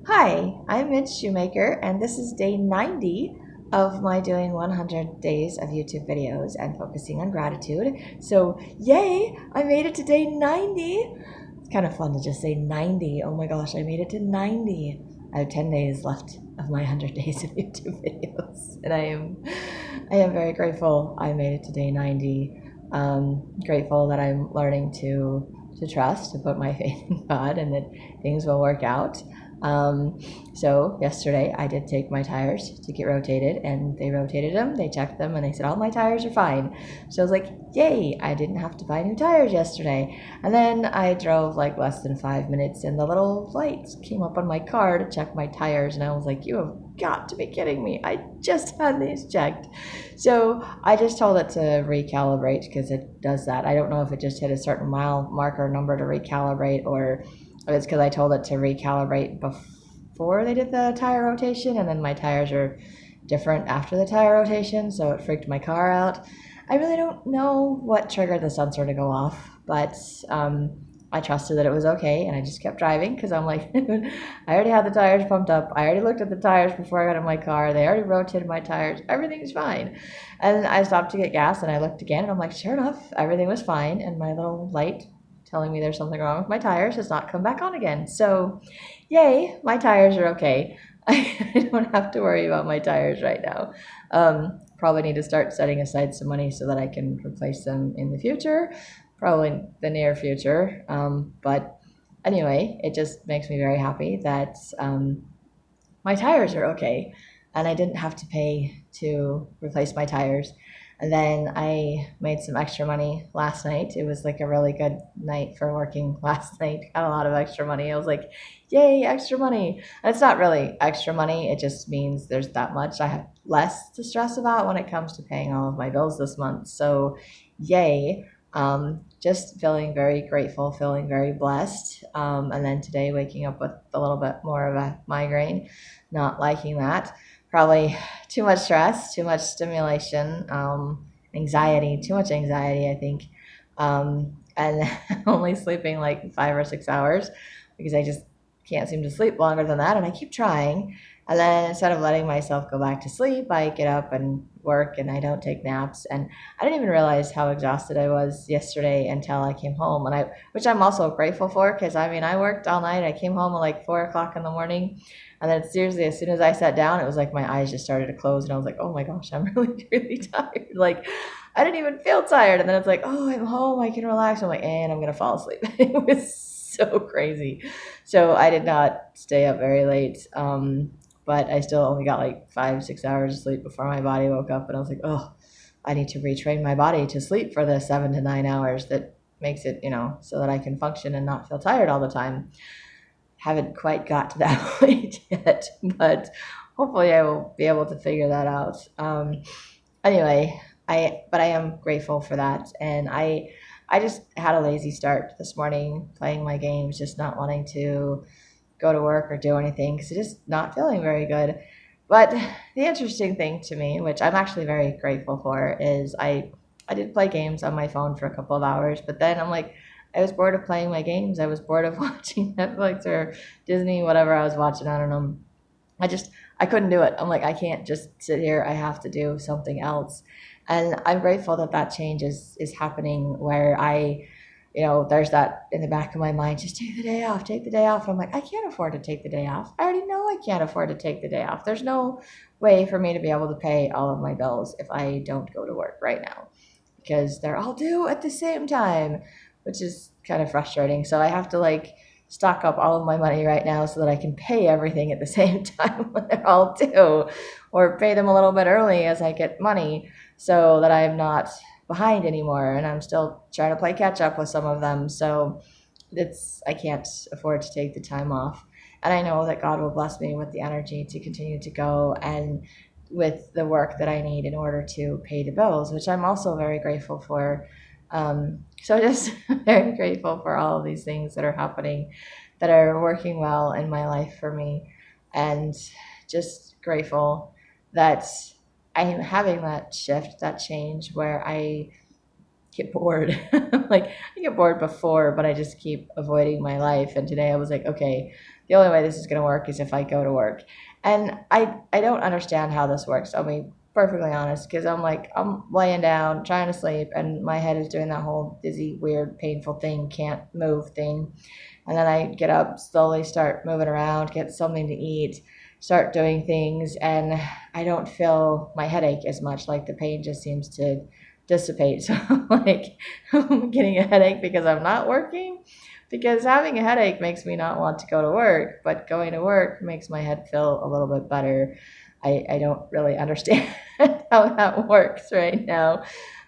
Hi, I'm Mitch Shoemaker, and this is day 90 of my doing 100 days of YouTube videos and focusing on gratitude. So, yay, I made it to day 90. It's kind of fun to just say 90. Oh my gosh, I made it to 90. I have 10 days left of my 100 days of YouTube videos, and I am very grateful I made it to day 90. Grateful that I'm learning to trust, to put my faith in God, and that things will work out. Um, so yesterday I did take my tires to get rotated, and they rotated them, they checked them, and they said all my tires are fine. So I was like, yay, I didn't have to buy new tires yesterday. And then I drove like less than 5 minutes, and the little lights came up on my car to check my tires, and I was like, you have got to be kidding me. I just had these checked. So I just told it to recalibrate because it does that. I don't know if it just hit a certain mile marker number to recalibrate, or it's because I told it to recalibrate before they did the tire rotation, and then my tires are different after the tire rotation, so it freaked my car out. I really don't know what triggered the sensor to go off, but I trusted that it was okay, and I just kept driving because I'm like, I already had the tires pumped up. I already looked at the tires before I got in my car. They already rotated my tires. Everything's fine. And I stopped to get gas, and I looked again, and I'm like, sure enough, everything was fine, and my little light telling me there's something wrong with my tires has not come back on again. So, yay, my tires are okay. I don't have to worry about my tires right now. Probably need to start setting aside some money so that I can replace them in the future, probably the near future. But anyway, it just makes me very happy that my tires are okay, and I didn't have to pay to replace my tires. And then I made some extra money last night. It was like a really good night for working last night. Got a lot of extra money. I was like, yay, extra money. And it's not really extra money, it just means there's that much. I have less to stress about when it comes to paying all of my bills this month. So, yay. Just feeling very grateful, feeling very blessed. And then today, waking up with a little bit more of a migraine, not liking that. Probably too much stress, too much stimulation, anxiety, too much anxiety, I think. And only sleeping like 5 or 6 hours because I just can't seem to sleep longer than that. And I keep trying. And then instead of letting myself go back to sleep, I get up and work, and I don't take naps. And I didn't even realize how exhausted I was yesterday until I came home. Which I'm also grateful for, because I mean, I worked all night. I came home at like 4 o'clock in the morning, and then seriously, as soon as I sat down, it was like my eyes just started to close, and I was like, oh my gosh, I'm really, really tired. Like, I didn't even feel tired. And then it's like, oh, I'm home, I can relax. I'm like, and I'm going to fall asleep. It was so crazy. So I did not stay up very late. But I still only got like 5, 6 hours of sleep before my body woke up. And I was like, oh, I need to retrain my body to sleep for the 7 to 9 hours that makes it, so that I can function and not feel tired all the time. Haven't quite got to that point yet, but hopefully I will be able to figure that out. Anyway, I am grateful for that, and I just had a lazy start this morning playing my games, just not wanting to go to work or do anything because just not feeling very good. But the interesting thing to me, which I'm actually very grateful for, is I did play games on my phone for a couple of hours, but then I'm like, I was bored of playing my games. I was bored of watching Netflix or Disney, whatever I was watching. I don't know. I just I couldn't do it. I'm like, I can't just sit here. I have to do something else. And I'm grateful that that change is happening, where there's that in the back of my mind, just take the day off, take the day off. I'm like, I can't afford to take the day off. I already know I can't afford to take the day off. There's no way for me to be able to pay all of my bills if I don't go to work right now, because they're all due at the same time, which is kind of frustrating. So I have to like stock up all of my money right now so that I can pay everything at the same time when they're all due, or pay them a little bit early as I get money so that I'm not behind anymore. And I'm still trying to play catch up with some of them. So I can't afford to take the time off. And I know that God will bless me with the energy to continue to go, and with the work that I need in order to pay the bills, which I'm also very grateful for. So just very grateful for all of these things that are happening, that are working well in my life for me, and just grateful that I am having that shift, that change, where I get bored. Like, I get bored before, but I just keep avoiding my life. And today I was like, okay, the only way this is going to work is if I go to work. And I don't understand how this works. I'll be perfectly honest, because I'm like, I'm laying down, trying to sleep, and my head is doing that whole dizzy, weird, painful thing, can't move thing. And then I get up, slowly start moving around, get something to eat, start doing things, and I don't feel my headache as much. Like, the pain just seems to dissipate. So I'm like, I'm getting a headache because I'm not working, because having a headache makes me not want to go to work, but going to work makes my head feel a little bit better. I don't really understand how that works right now.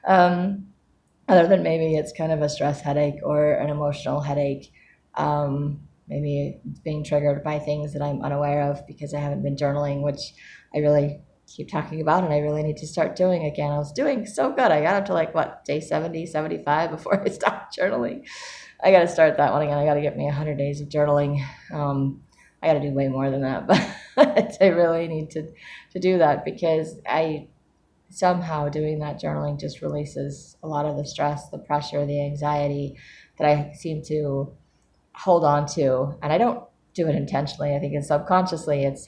Other than maybe it's kind of a stress headache or an emotional headache. Maybe it's being triggered by things that I'm unaware of because I haven't been journaling, which I really keep talking about and I really need to start doing again. I was doing so good. I got up to like, what, day 70, 75 before I stopped journaling. I got to start that one again. I got to get me 100 days of journaling. I got to do way more than that, but I really need to do that, because I somehow doing that journaling just releases a lot of the stress, the pressure, the anxiety that I seem to hold on to. And I don't do it intentionally. I think it's subconsciously, it's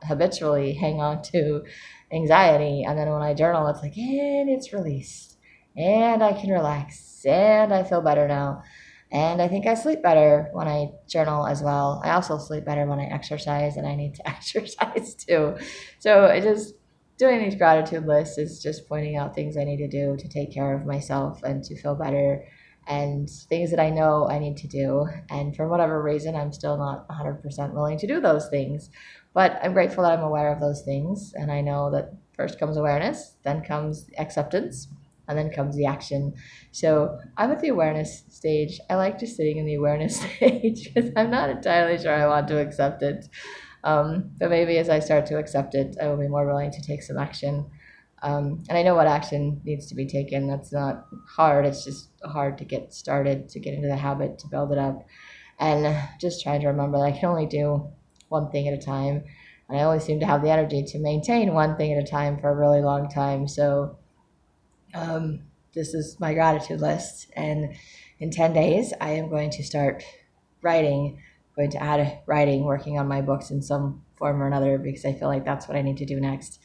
habitually hang on to anxiety. And then when I journal, it's like, and it's released, and I can relax, and I feel better now. And I think I sleep better when I journal as well. I also sleep better when I exercise, and I need to exercise too. So I just, doing these gratitude lists is just pointing out things I need to do to take care of myself and to feel better, and things that I know I need to do. And for whatever reason, I'm still not 100% willing to do those things. But I'm grateful that I'm aware of those things. And I know that first comes awareness, then comes acceptance, and then comes the action. So I'm at the awareness stage. I like just sitting in the awareness stage because I'm not entirely sure I want to accept it. But maybe as I start to accept it, I will be more willing to take some action. And I know what action needs to be taken. That's not hard. It's just hard to get started, to get into the habit, to build it up. And just trying to remember that I can only do one thing at a time. And I only seem to have the energy to maintain one thing at a time for a really long time. So this is my gratitude list. And in 10 days, I am going to start writing, going to add writing, working on my books in some form or another, because I feel like that's what I need to do next.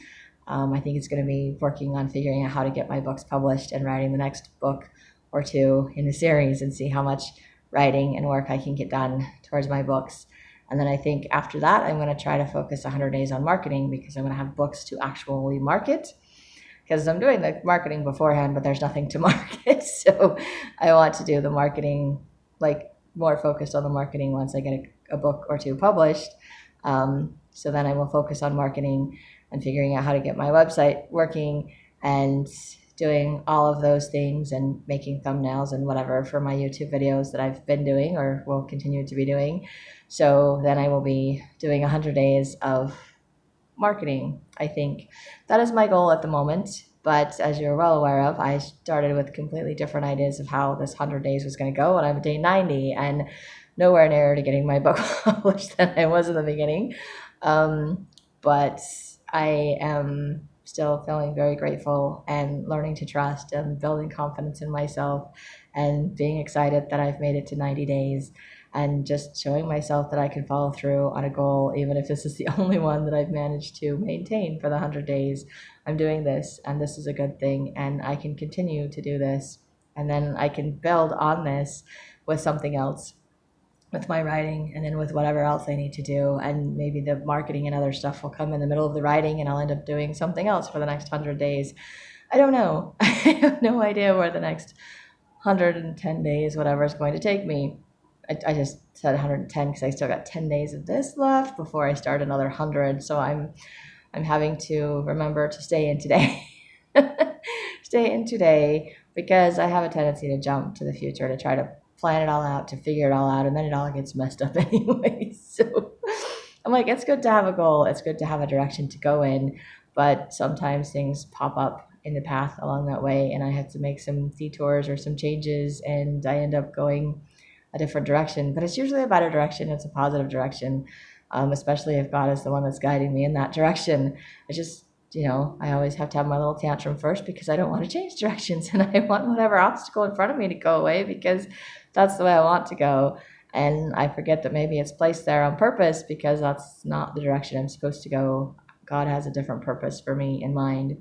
I think it's going to be working on figuring out how to get my books published and writing the next book or two in the series, and see how much writing and work I can get done towards my books. And then I think after that, I'm going to try to focus 100 days on marketing, because I'm going to have books to actually market, because I'm doing the marketing beforehand, but there's nothing to market. So I want to do the marketing, like more focused on the marketing once I get a book or two published. So then I will focus on marketing and figuring out how to get my website working and doing all of those things, and making thumbnails and whatever for my YouTube videos that I've been doing or will continue to be doing. So then I will be doing 100 days of marketing. I think that is my goal at the moment. But as you're well aware of, I started with completely different ideas of how this 100 days was going to go, and I'm at day 90 and nowhere near to getting my book published than I was in the beginning. But I am still feeling very grateful and learning to trust and building confidence in myself, and being excited that I've made it to 90 days, and just showing myself that I can follow through on a goal, even if this is the only one that I've managed to maintain for the 100 days. I'm doing this, and this is a good thing, and I can continue to do this, and then I can build on this with something else, with my writing, and then with whatever else I need to do. And maybe the marketing and other stuff will come in the middle of the writing, and I'll end up doing something else for the next 100 days. I don't know. I have no idea where the next 110 days, whatever, is going to take me. I just said 110 because I still got 10 days of this left before I start another 100. So I'm having to remember to stay in today. Stay in today, because I have a tendency to jump to the future, to try to plan it all out, to figure it all out, and then it all gets messed up anyway. So I'm like, it's good to have a goal. It's good to have a direction to go in, but sometimes things pop up in the path along that way, and I have to make some detours or some changes, and I end up going a different direction. But it's usually a better direction. It's a positive direction, especially if God is the one that's guiding me in that direction. I just I always have to have my little tantrum first because I don't want to change directions and I want whatever obstacle in front of me to go away because that's the way I want to go. And I forget that maybe it's placed there on purpose because that's not the direction I'm supposed to go. God has a different purpose for me in mind,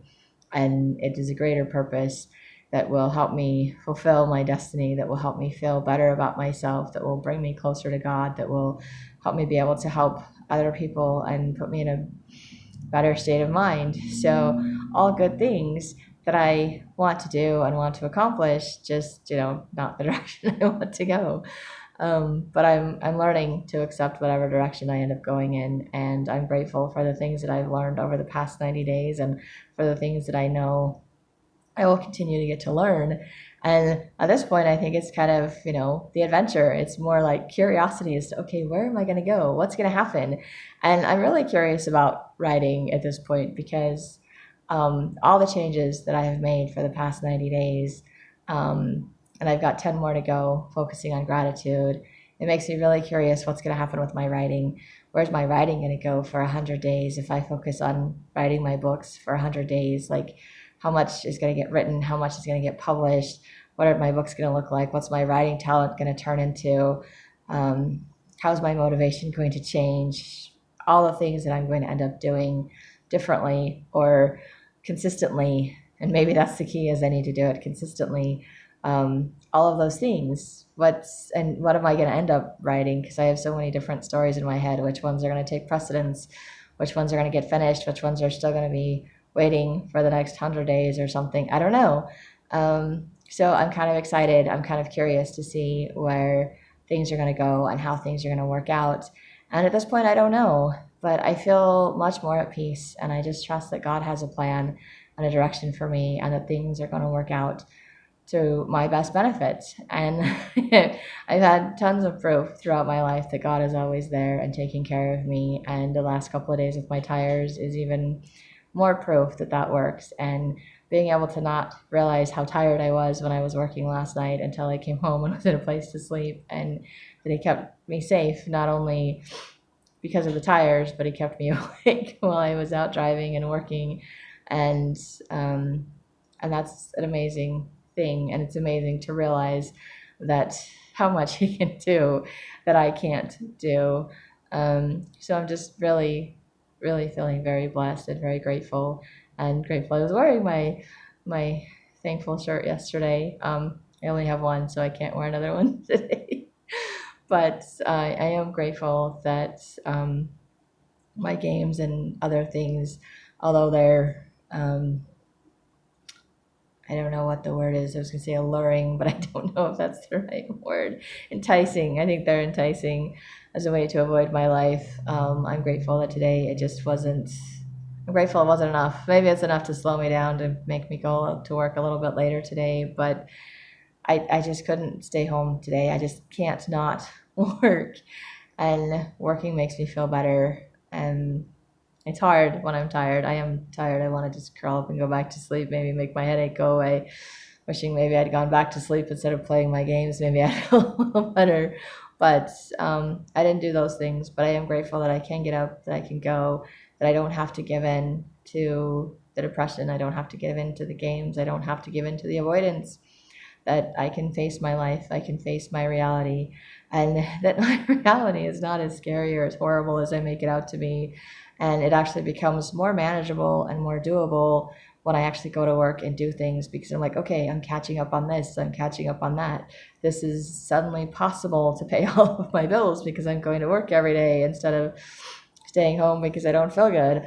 and it is a greater purpose that will help me fulfill my destiny, that will help me feel better about myself, that will bring me closer to God, that will help me be able to help other people and put me in a better state of mind. So all good things that I want to do and want to accomplish, just not the direction I want to go. But I'm learning to accept whatever direction I end up going in, and I'm grateful for the things that I've learned over the past 90 days and for the things that I know I will continue to get to learn. And at this point, I think it's kind of, the adventure. It's more like curiosity as to, okay, where am I going to go? What's going to happen? And I'm really curious about writing at this point because all the changes that I have made for the past 90 days, and I've got 10 more to go, focusing on gratitude. It makes me really curious what's going to happen with my writing. Where's my writing going to go for 100 days if I focus on writing my books for 100 days? Like, how much is going to get written? How much is going to get published? What are my books going to look like? What's my writing talent going to turn into? How's my motivation going to change? All the things that I'm going to end up doing differently or consistently. And maybe that's the key, is I need to do it consistently. All of those things. What am I going to end up writing? Because I have so many different stories in my head. Which ones are going to take precedence? Which ones are going to get finished? Which ones are still going to be waiting for the next 100 days or something? I don't know. So I'm kind of excited. I'm kind of curious to see where things are going to go and how things are going to work out. And at this point, I don't know, but I feel much more at peace. And I just trust that God has a plan and a direction for me, and that things are going to work out to my best benefit. And I've had tons of proof throughout my life that God is always there and taking care of me. And the last couple of days with my tires is even more proof that that works. And being able to not realize how tired I was when I was working last night until I came home and was in a place to sleep, and that He kept me safe, not only because of the tires, but He kept me awake while I was out driving and working. And that's an amazing thing. And it's amazing to realize that how much He can do that I can't do. So I'm just really, really feeling very blessed and very grateful. And grateful. I was wearing my thankful shirt yesterday. I only have one, so I can't wear another one today. But I am grateful that my games and other things, although they're I don't know what the word is. I was going to say alluring, but I don't know if that's the right word. Enticing. I think they're enticing as a way to avoid my life. I'm grateful that today it just wasn't. I'm grateful it wasn't enough. Maybe it's enough to slow me down to make me go to work a little bit later today, but I just couldn't stay home today. I just can't not work. And working makes me feel better. And it's hard when I'm tired. I am tired. I want to just curl up and go back to sleep, maybe make my headache go away. Wishing maybe I'd gone back to sleep instead of playing my games. Maybe I'd feel a little better. But I didn't do those things. But I am grateful that I can get up, that I can go, that I don't have to give in to the depression. I don't have to give in to the games. I don't have to give in to the avoidance. That I can face my life. I can face my reality. And that my reality is not as scary or as horrible as I make it out to be. And it actually becomes more manageable and more doable when I actually go to work and do things, because I'm like, okay, I'm catching up on this, I'm catching up on that. This is suddenly possible to pay all of my bills because I'm going to work every day instead of staying home because I don't feel good.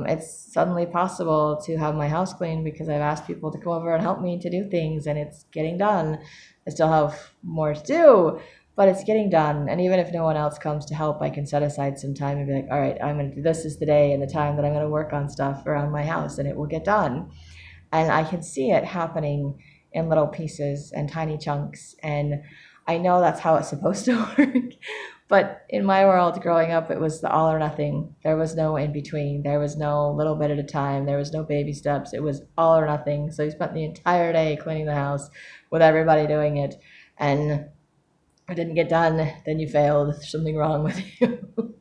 It's suddenly possible to have my house cleaned because I've asked people to come over and help me to do things, and it's getting done. I still have more to do, but it's getting done. And even if no one else comes to help, I can set aside some time and be like, all right, I'm going to do this is the day and the time that I'm going to work on stuff around my house, and it will get done. And I can see it happening in little pieces and tiny chunks. And I know that's how it's supposed to work. But in my world growing up, it was the all or nothing. There was no in between. There was no little bit at a time. There was no baby steps. It was all or nothing. So you spent the entire day cleaning the house with everybody doing it. And if it didn't get done, then you failed. There's something wrong with you.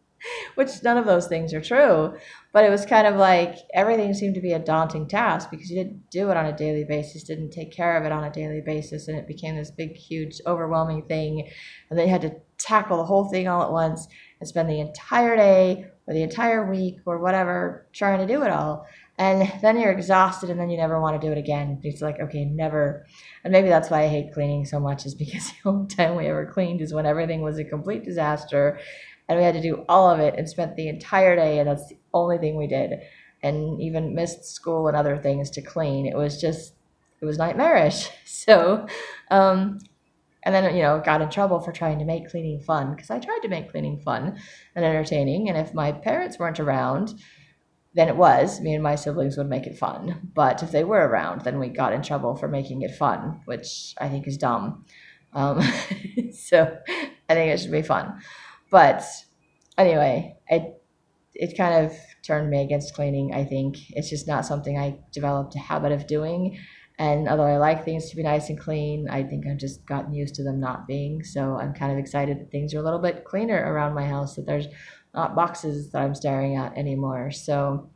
which none of those things are true. But it was kind of like everything seemed to be a daunting task because you didn't do it on a daily basis, didn't take care of it on a daily basis, and it became this big, huge, overwhelming thing. And then you had to tackle the whole thing all at once and spend the entire day or the entire week or whatever trying to do it all. And then you're exhausted and then you never want to do it again. It's like, okay, never. And maybe that's why I hate cleaning so much, is because the only time we ever cleaned is when everything was a complete disaster and we had to do all of it and spent the entire day, and that's the only thing we did, and even missed school and other things to clean. It was nightmarish. So, and then, got in trouble for trying to make cleaning fun, because I tried to make cleaning fun and entertaining. And if my parents weren't around, then me and my siblings would make it fun. But if they were around, then we got in trouble for making it fun, which I think is dumb. So I think it should be fun. But anyway, it kind of turned me against cleaning, I think. It's just not something I developed a habit of doing. And although I like things to be nice and clean, I think I've just gotten used to them not being. So I'm kind of excited that things are a little bit cleaner around my house, that there's not boxes that I'm staring at anymore. So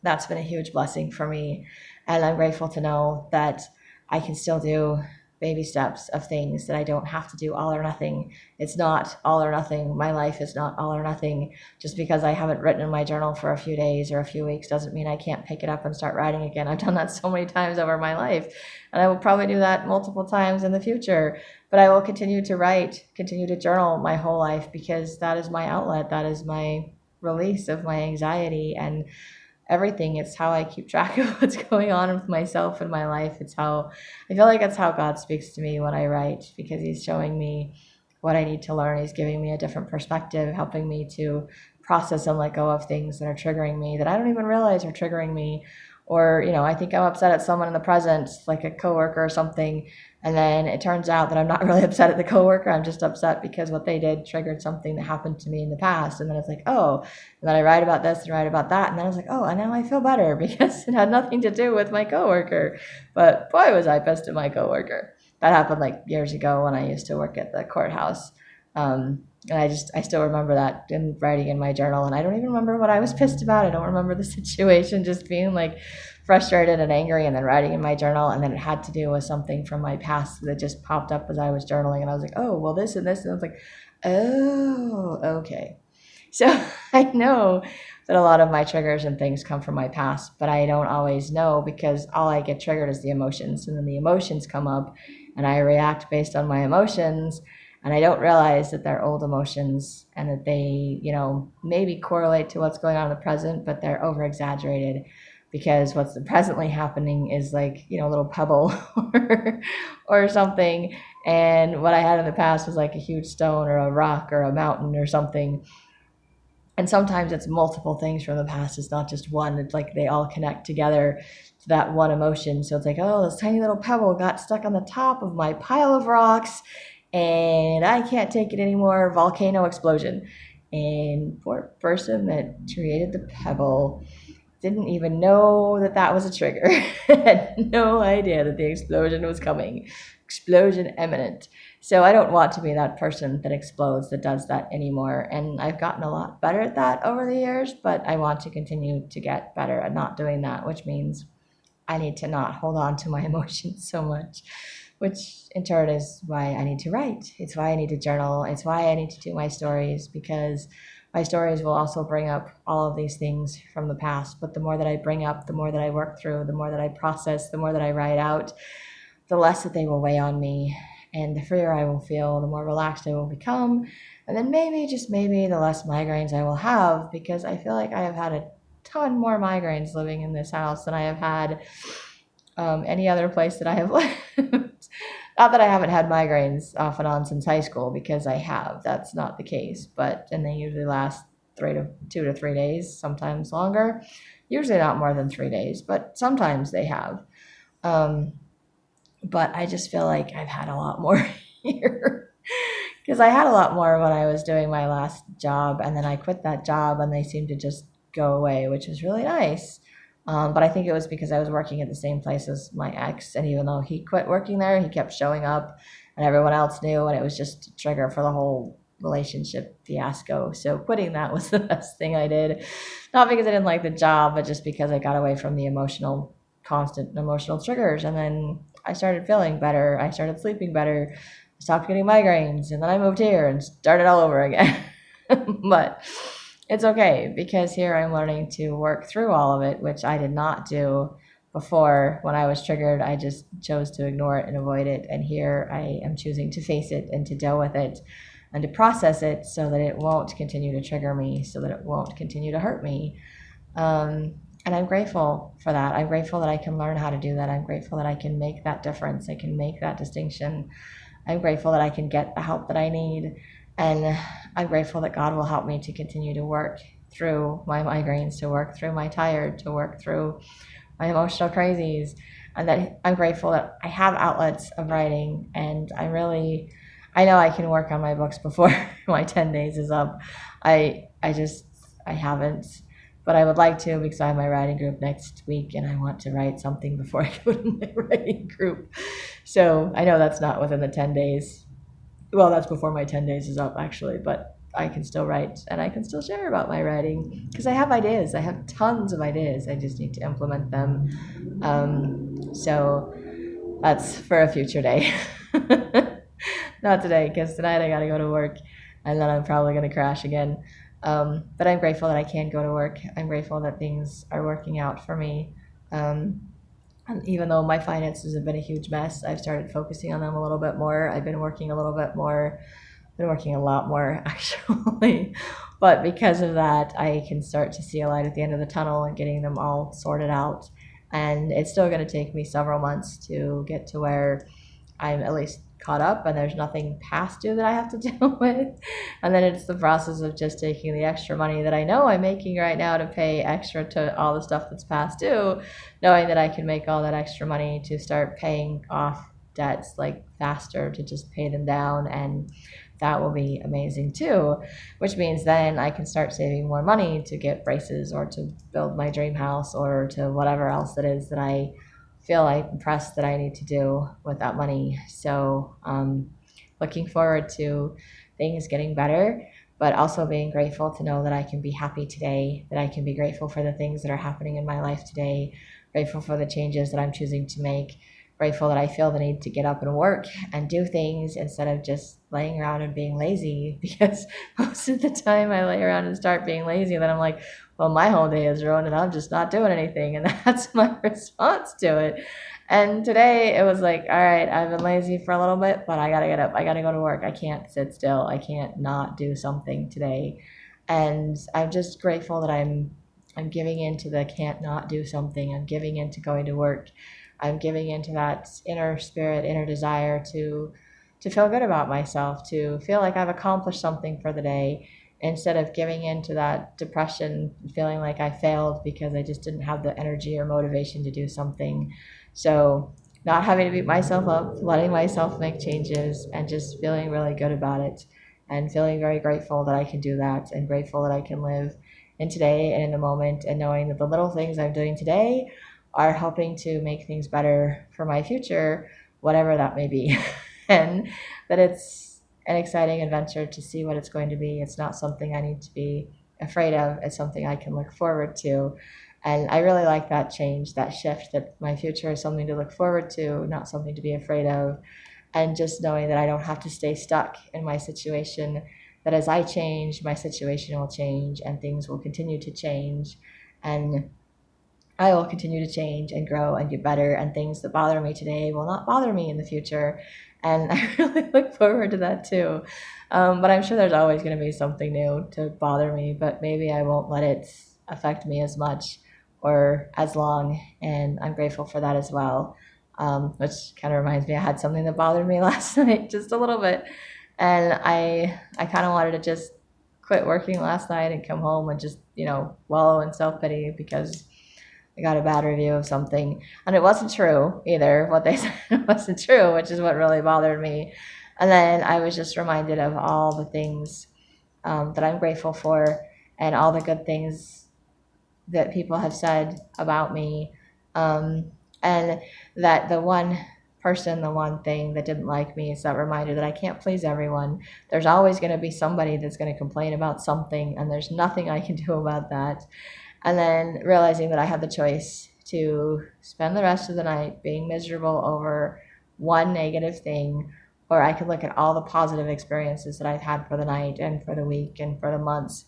that's been a huge blessing for me. And I'm grateful to know that I can still do baby steps of things, that I don't have to do all or nothing. It's not all or nothing. My life is not all or nothing. Just because I haven't written in my journal for a few days or a few weeks doesn't mean I can't pick it up and start writing again. I've done that so many times over my life, and I will probably do that multiple times in the future. But I will continue to write, continue to journal my whole life, because that is my outlet. That is my release of my anxiety and everything. It's how I keep track of what's going on with myself and my life. It's how I feel like that's how God speaks to me when I write, because he's showing me what I need to learn. He's giving me a different perspective, helping me to process and let go of things that are triggering me, that I don't even realize are triggering me. Or, I think I'm upset at someone in the present, like a coworker or something, and then it turns out that I'm not really upset at the coworker. I'm just upset because what they did triggered something that happened to me in the past. And then it's like, oh, and then I write about this and write about that. And then I was like, oh, and now I feel better because it had nothing to do with my coworker. But boy, was I pissed at my coworker. That happened like years ago when I used to work at the courthouse. And I still remember that in writing in my journal. And I don't even remember what I was pissed about. I don't remember the situation, just being like frustrated and angry, and then writing in my journal. And then it had to do with something from my past that just popped up as I was journaling. And I was like, oh, well, this and this. And I was like, oh, okay. So I know that a lot of my triggers and things come from my past, but I don't always know, because all I get triggered is the emotions. And then the emotions come up and I react based on my emotions. And I don't realize that they're old emotions, and that they, maybe correlate to what's going on in the present, but they're over exaggerated, because what's presently happening is like, a little pebble or something. And what I had in the past was like a huge stone or a rock or a mountain or something. And sometimes it's multiple things from the past. It's not just one. It's like they all connect together to that one emotion. So it's like, oh, this tiny little pebble got stuck on the top of my pile of rocks, and I can't take it anymore. Volcano explosion. And poor person that created the pebble didn't even know that that was a trigger. Had no idea that the explosion was coming. Explosion imminent. So I don't want to be that person that explodes, that does that anymore. And I've gotten a lot better at that over the years, but I want to continue to get better at not doing that, which means I need to not hold on to my emotions so much, which in turn is why I need to write. It's why I need to journal. It's why I need to do my stories, because my stories will also bring up all of these things from the past. But the more that I bring up, the more that I work through, the more that I process, the more that I write out, the less that they will weigh on me, and the freer I will feel, the more relaxed I will become. And then maybe, just maybe, the less migraines I will have, because I feel like I have had a ton more migraines living in this house than I have had any other place that I have lived. Not that I haven't had migraines off and on since high school, because I have. That's not the case. And they usually last 2 to 3 days, sometimes longer. Usually not more than 3 days, but sometimes they have. But I just feel like I've had a lot more here, because I had a lot more when I was doing my last job, and then I quit that job and they seemed to just go away, which was really nice. But I think it was because I was working at the same place as my ex, and even though he quit working there, he kept showing up, and everyone else knew, and it was just a trigger for the whole relationship fiasco. So quitting that was the best thing I did. Not because I didn't like the job, but just because I got away from the constant emotional triggers. And then I started feeling better. I started sleeping better. I stopped getting migraines. And then I moved here and started all over again. But it's okay, because here I'm learning to work through all of it, which I did not do before. When I was triggered, I just chose to ignore it and avoid it. And here I am choosing to face it and to deal with it and to process it so that it won't continue to trigger me, so that it won't continue to hurt me. And I'm grateful for that. I'm grateful that I can learn how to do that. I'm grateful that I can make that difference. I can make that distinction. I'm grateful that I can get the help that I need. And I'm grateful that God will help me to continue to work through my migraines, to work through my tired, to work through my emotional crazies. And that I'm grateful that I have outlets of writing. And I know I can work on my books before my 10 days is up. I haven't, but I would like to, because I have my writing group next week and I want to write something before I go to my writing group. So I know that's not within the 10 days. Well, that's before my 10 days is up, actually, but I can still write and I can still share about my writing because I have ideas. I have tons of ideas. I just need to implement them. So that's for a future day. Not today, because tonight I got to go to work and then I'm probably going to crash again. But I'm grateful that I can go to work. I'm grateful that things are working out for me. And even though my finances have been a huge mess, I've started focusing on them a little bit more. I've been working a little bit more, been working a lot more actually. But because of that, I can start to see a light at the end of the tunnel and getting them all sorted out. And it's still going to take me several months to get to where I'm at least caught up and there's nothing past due that I have to deal with. And then it's the process of just taking the extra money that I know I'm making right now to pay extra to all the stuff that's past due, knowing that I can make all that extra money to start paying off debts like faster, to just pay them down. And that will be amazing too, which means then I can start saving more money to get braces or to build my dream house or to whatever else it is that I feel like impressed that I need to do with that money. So looking forward to things getting better, but also being grateful to know that I can be happy today, that I can be grateful for the things that are happening in my life today, grateful for the changes that I'm choosing to make, grateful that I feel the need to get up and work and do things instead of just laying around and being lazy, because most of the time I lay around and start being lazy and then I'm like, well, my whole day is ruined and I'm just not doing anything. And that's my response to it. And today it was like, all right, I've been lazy for a little bit, but I got to get up. I got to go to work. I can't sit still. I can't not do something today. And I'm just grateful that I'm giving into the can't not do something. I'm giving into going to work. I'm giving into that inner spirit, inner desire to feel good about myself, to feel like I've accomplished something for the day, instead of giving into that depression, feeling like I failed because I just didn't have the energy or motivation to do something. So not having to beat myself up, letting myself make changes and just feeling really good about it, and feeling very grateful that I can do that, and grateful that I can live in today and in the moment, and knowing that the little things I'm doing today are helping to make things better for my future, whatever that may be. And that it's an exciting adventure to see what it's going to be. It's not something I need to be afraid of. It's something I can look forward to. And I really like that change, that shift, that my future is something to look forward to, not something to be afraid of. And just knowing that I don't have to stay stuck in my situation, that as I change, my situation will change and things will continue to change. And I will continue to change and grow and get better, and things that bother me today will not bother me in the future. And I really look forward to that too. But I'm sure there's always going to be something new to bother me, but maybe I won't let it affect me as much or as long. And I'm grateful for that as well. Which kind of reminds me, I had something that bothered me last night, just a little bit. And I kind of wanted to just quit working last night and come home and just, wallow in self-pity because I got a bad review of something, and it wasn't true either. What they said wasn't true, which is what really bothered me. And then I was just reminded of all the things that I'm grateful for, and all the good things that people have said about me, and that the one person, the one thing that didn't like me. It's that reminder that I can't please everyone. There's always going to be somebody that's going to complain about something, and there's nothing I can do about that. And then realizing that I had the choice to spend the rest of the night being miserable over one negative thing, or I could look at all the positive experiences that I've had for the night and for the week and for the months.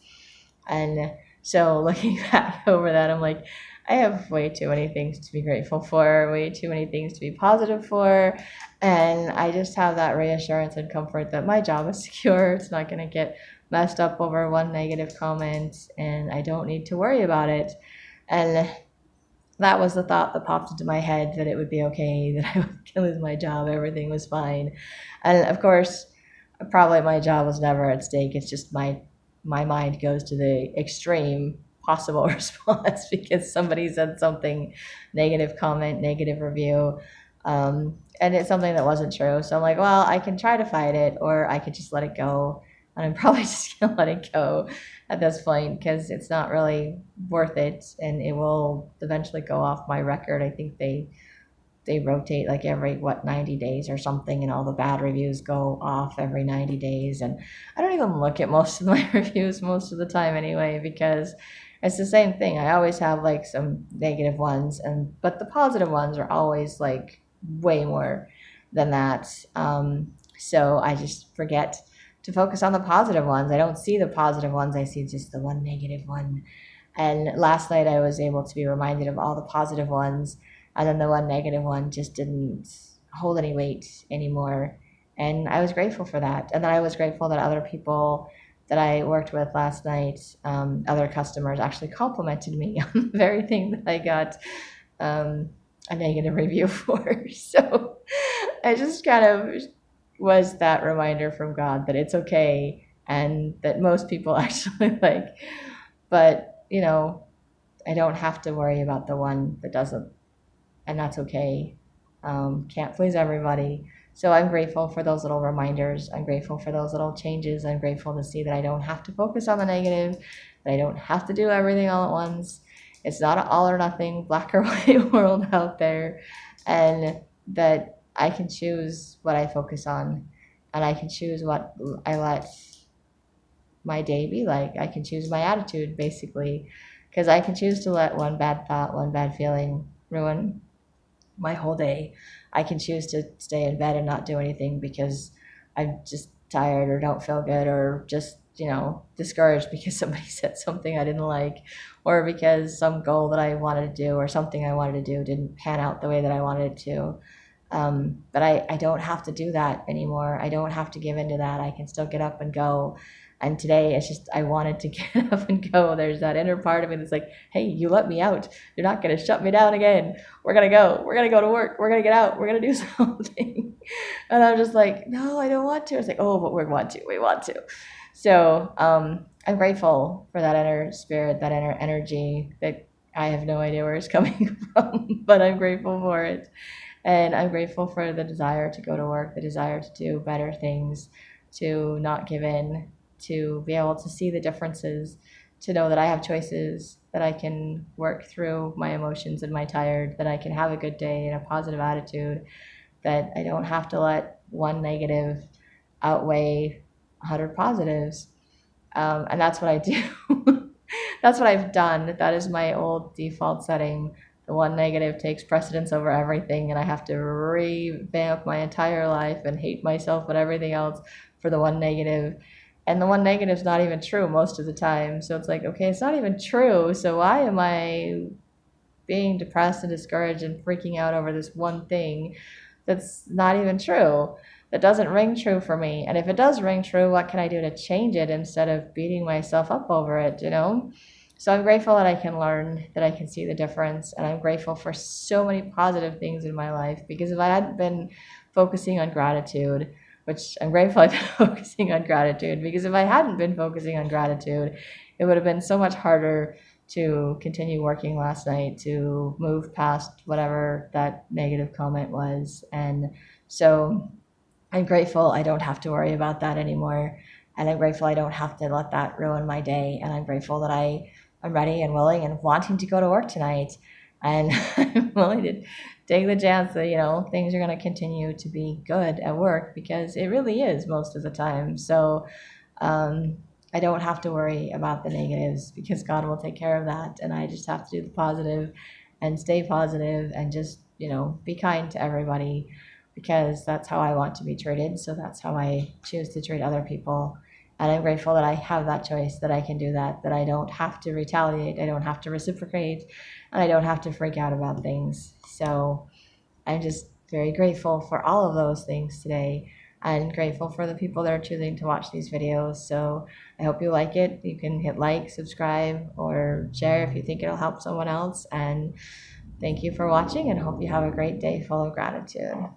And so looking back over that, I'm like, I have way too many things to be grateful for, way too many things to be positive for. And I just have that reassurance and comfort that my job is secure. It's not going to get messed up over one negative comment, and I don't need to worry about it. And that was the thought that popped into my head, that it would be okay, that I would lose my job, everything was fine. And of course, probably my job was never at stake. It's just my mind goes to the extreme possible response because somebody said something, negative comment, negative review, and it's something that wasn't true. So I'm like, well, I can try to fight it, or I could just let it go. And I'm probably just gonna let it go at this point because it's not really worth it, and it will eventually go off my record. I think they rotate like every 90 days or something, and all the bad reviews go off every 90 days. And I don't even look at most of my reviews most of the time anyway, because it's the same thing. I always have like some negative ones, but the positive ones are always like way more than that. So I just forget to focus on the positive ones. I don't see the positive ones. I see just the one negative one. And last night I was able to be reminded of all the positive ones, and then the one negative one just didn't hold any weight anymore. And I was grateful for that. And then I was grateful that other people that I worked with last night, other customers, actually complimented me on the very thing that I got a negative review for. So I just kind of was that reminder from God that it's okay, and that most people actually like, but I don't have to worry about the one that doesn't, and that's okay. Can't please everybody. So I'm grateful for those little reminders. I'm grateful for those little changes. I'm grateful to see that I don't have to focus on the negative, that I don't have to do everything all at once. It's not an all or nothing, black or white world out there, and that I can choose what I focus on, and I can choose what I let my day be like. I can choose my attitude, basically, because I can choose to let one bad thought, one bad feeling ruin my whole day. I can choose to stay in bed and not do anything because I'm just tired or don't feel good, or just discouraged because somebody said something I didn't like, or because some goal that I wanted to do or something I wanted to do didn't pan out the way that I wanted it to. But I don't have to do that anymore. I don't have to give into that. I can still get up and go. And today it's just, I wanted to get up and go. There's that inner part of me that's like, hey, you let me out. You're not going to shut me down again. We're going to go. We're going to go to work. We're going to get out. We're going to do something. And I'm just like, no, I don't want to. It's like, oh, but we want to. We want to. So I'm grateful for that inner spirit, that inner energy that I have no idea where it's coming from, but I'm grateful for it. And I'm grateful for the desire to go to work, the desire to do better things, to not give in, to be able to see the differences, to know that I have choices, that I can work through my emotions and my tired, that I can have a good day and a positive attitude, that I don't have to let one negative outweigh 100 positives. And that's what I do. That's what I've done. That is my old default setting. The one negative takes precedence over everything, and I have to revamp my entire life and hate myself and everything else for the one negative. And the one negative is not even true most of the time. So it's like, okay, it's not even true. So why am I being depressed and discouraged and freaking out over this one thing that's not even true? That doesn't ring true for me. And if it does ring true, what can I do to change it instead of beating myself up over it, So I'm grateful that I can learn, that I can see the difference. And I'm grateful for so many positive things in my life, because if I hadn't been focusing on gratitude, which I'm grateful I've been focusing on gratitude, because if I hadn't been focusing on gratitude, it would have been so much harder to continue working last night, to move past whatever that negative comment was. And so I'm grateful I don't have to worry about that anymore. And I'm grateful I don't have to let that ruin my day. And I'm grateful that I'm ready and willing and wanting to go to work tonight. And I'm willing to take the chance that, you know, things are going to continue to be good at work, because it really is most of the time. So I don't have to worry about the negatives, because God will take care of that. And I just have to do the positive and stay positive and just, you know, be kind to everybody, because that's how I want to be treated. So that's how I choose to treat other people. And I'm grateful that I have that choice, that I can do that, that I don't have to retaliate, I don't have to reciprocate, and I don't have to freak out about things. So I'm just very grateful for all of those things today, and grateful for the people that are choosing to watch these videos. So I hope you like it. You can hit like, subscribe, or share if you think it'll help someone else. And thank you for watching, and hope you have a great day full of gratitude.